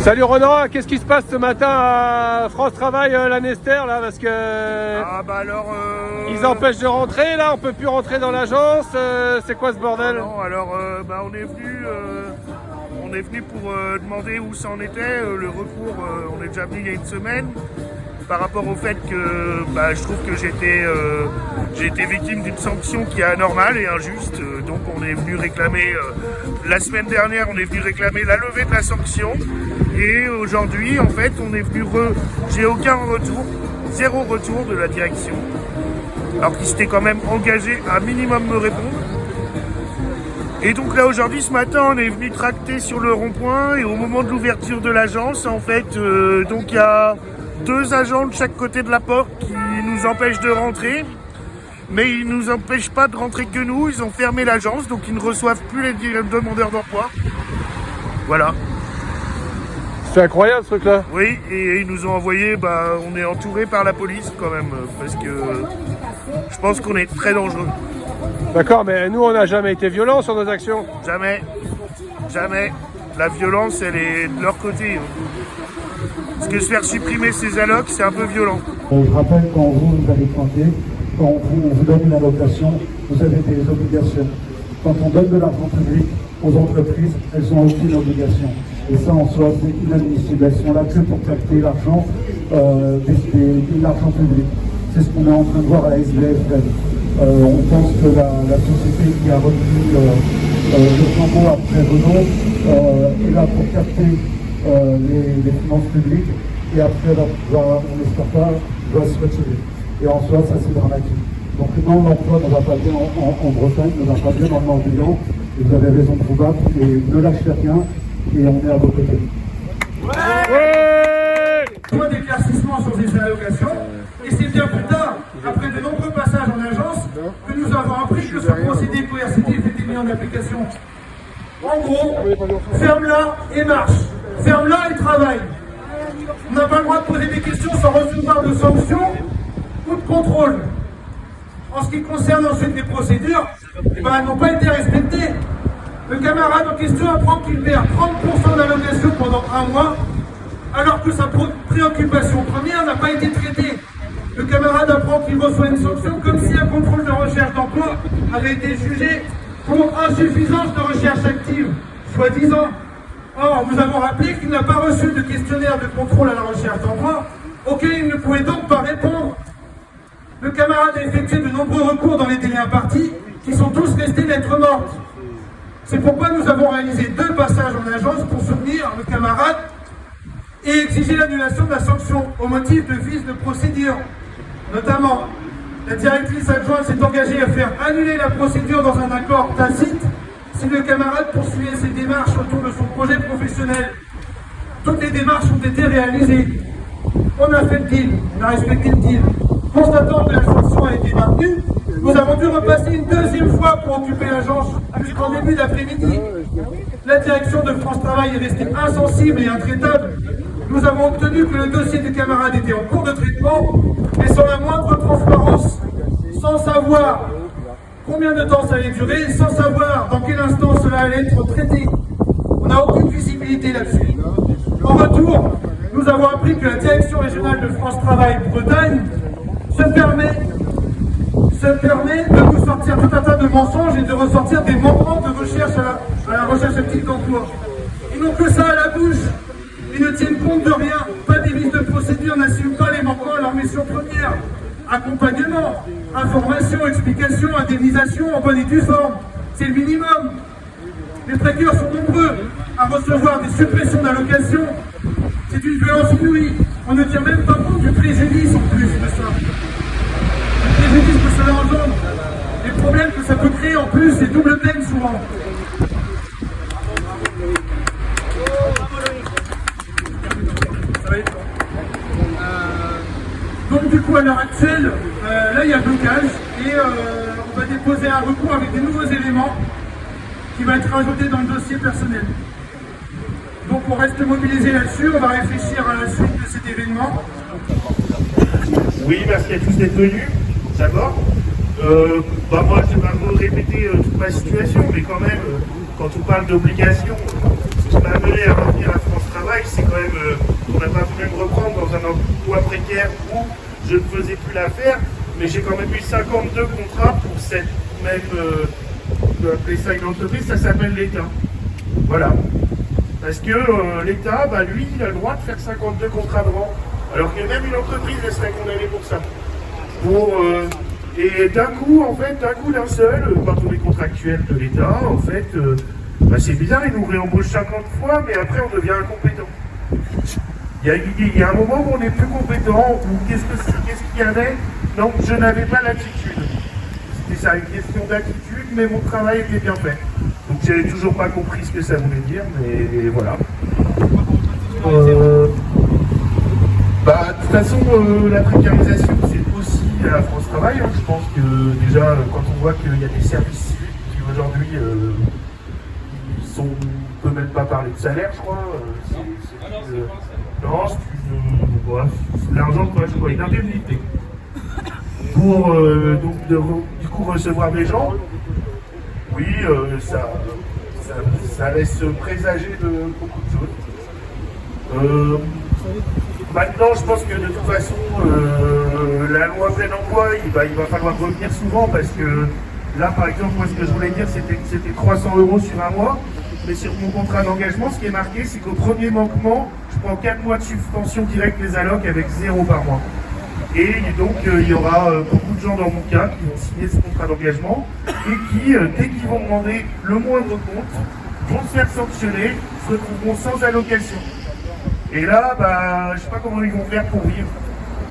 Salut Ronan, qu'est-ce qui se passe ce matin à France Travail, la Nester là, parce que ils empêchent de rentrer là, on peut plus rentrer dans l'agence, c'est quoi ce bordel? Non, alors on est venu pour demander où ça en était, le recours, on est déjà venu il y a une semaine, par rapport au fait que je trouve que j'ai été victime d'une sanction qui est anormale et injuste, donc on est venu réclamer, la semaine dernière on est venu réclamer la levée de la sanction, et aujourd'hui en fait on est venu, j'ai aucun retour, zéro retour de la direction, alors qu'ils s'étaient quand même engagés à minimum me répondre. Et donc là aujourd'hui, ce matin, on est venu tracter sur le rond-point et au moment de l'ouverture de l'agence, en fait, donc il y a 2 agents de chaque côté de la porte qui nous empêchent de rentrer, mais ils nous empêchent pas de rentrer que nous, ils ont fermé l'agence, donc ils ne reçoivent plus les demandeurs d'emploi. Voilà. C'est incroyable ce truc-là. Oui, et ils nous ont envoyé, on est entouré par la police quand même, parce que je pense qu'on est très dangereux. D'accord, mais nous on n'a jamais été violents sur nos actions. Jamais, jamais. La violence, elle est de leur côté. Parce que se faire supprimer ces allocs, c'est un peu violent. Je rappelle, quand vous allez pointer, quand on vous donne une allocation, vous avez des obligations. Quand on donne de l'argent public aux entreprises, elles n'ont aucune obligation. Et ça, en soi, c'est inadmissible. Elles sont là que pour capter l'argent public. C'est ce qu'on est en train de voir à SBF. On pense que la société qui a retenu le flambeau après Renault est là pour capter les finances publiques et après, on n'espère pas, va se retirer. Et en soi, ça c'est dramatique. Donc non, l'emploi ne va pas bien en Bretagne, ne va pas bien dans le Morbihan, et vous avez raison de vous battre, et ne lâchez rien, et on est à vos côtés. Point d'éclaircissement sur ces allocations, et c'est bien plus tard, après de nombreux passages en agence, que nous avons appris que ce procédé coercitif était mis en application. En gros, ferme-la et marche, ferme-la et travaille. On n'a pas le droit de poser des questions sans recevoir de sanctions ou de contrôle. En ce qui concerne ensuite les procédures, elles n'ont pas été respectées. Le camarade en question apprend qu'il perd 30% d'allocation pendant 1 mois, alors que sa préoccupation première n'a pas été traitée. Le camarade apprend qu'il reçoit une sanction comme si un contrôle de recherche d'emploi avait été jugé pour insuffisance de recherche active, soi-disant. Or, nous avons rappelé qu'il n'a pas reçu de questionnaire de contrôle à la recherche d'emploi, auquel il ne pouvait donc pas répondre. Le camarade a effectué de nombreux recours dans les délais impartis, qui sont tous restés lettres mortes. C'est pourquoi nous avons réalisé 2 passages en agence pour soutenir le camarade et exiger l'annulation de la sanction au motif de vice de procédure. Notamment, la directrice adjointe s'est engagée à faire annuler la procédure dans un accord tacite si le camarade poursuivait ses démarches autour de son projet professionnel. Toutes les démarches ont été réalisées. On a fait le deal, on a respecté le deal. Constatant que la sanction a été maintenue, nous avons dû repasser une 2e fois pour occuper l'agence jusqu'en début d'après-midi. La direction de France Travail est restée insensible et intraitable. Nous avons obtenu que le dossier du camarade était en cours de traitement, mais sans la moindre transparence, sans savoir combien de temps ça allait durer, sans savoir dans quel instant cela allait être traité. On n'a aucune visibilité là-dessus. En retour, nous avons appris que la direction régionale de France Travail Bretagne se permet de nous sortir tout un tas de mensonges et de ressortir des manquements de recherche à la recherche active d'emploi. Ils n'ont que ça à la bouche. Ils ne tiennent compte de rien, pas des vices de procédure, n'assument pas les manquements à leur mission première. Accompagnement, information, explication, indemnisation en bonne et due forme, c'est le minimum. Les précaires sont nombreux à recevoir des suppressions d'allocations. C'est une violence inouïe. On ne tient même pas compte du préjudice en plus de ça. Le préjudice que cela engendre, les problèmes que ça peut créer en plus, c'est double peine souvent. Donc du coup à l'heure actuelle, là il y a blocage et on va déposer un recours avec des nouveaux éléments qui va être rajouté dans le dossier personnel. Donc on reste mobilisé là-dessus, on va réfléchir à la suite de cet événement. Oui, merci à tous d'être venus, d'abord. Moi je ne vais pas répéter toute ma situation, mais quand même, quand on parle d'obligation, ce qui m'a amené à revenir à France Travail. travail, c'est quand même, on n'a pas pu me reprendre dans un emploi précaire où je ne faisais plus l'affaire, mais j'ai quand même eu 52 contrats pour cette même, on peut appeler ça une entreprise, ça s'appelle l'État. Voilà. Parce que l'État, bah, lui, il a le droit de faire 52 contrats de rang, alors que même une entreprise, elle serait condamnée pour ça. Et d'un coup, en fait, d'un seul, quand on est contractuel de l'État, en fait, bah, c'est bizarre, ils nous réembauchent 50 fois, mais après on devient incompétent. Il y a un moment où on n'est plus compétent, ou qu'est-ce qu'il y avait? Donc je n'avais pas l'attitude. C'était ça, une question d'attitude, mais mon travail était bien fait. Donc j'avais toujours pas compris ce que ça voulait dire, mais voilà. Bah, de toute façon, la précarisation, c'est aussi à France Travail. Hein. Je pense que déjà, quand on voit qu'il y a des services civiques qui aujourd'hui, on ne peut même pas parler de salaire, je crois. Non, c'est de l'argent, je crois, une indemnité. Pour donc du coup recevoir des gens, oui, ça laisse présager de beaucoup de choses. Maintenant, je pense que de toute façon, la loi plein emploi, il va falloir revenir souvent parce que là, par exemple, moi, ce que je voulais dire, c'était que c'était 300 € sur un mois. Mais sur mon contrat d'engagement, ce qui est marqué, c'est qu'au premier manquement, je prends 4 mois de suspension directe des allocs avec 0 par mois. Et donc, il y aura beaucoup de gens dans mon cas qui vont signer ce contrat d'engagement et qui, dès qu'ils vont demander le moindre compte, vont se faire sanctionner, se retrouveront sans allocation. Et là, bah, je sais pas comment ils vont faire pour vivre.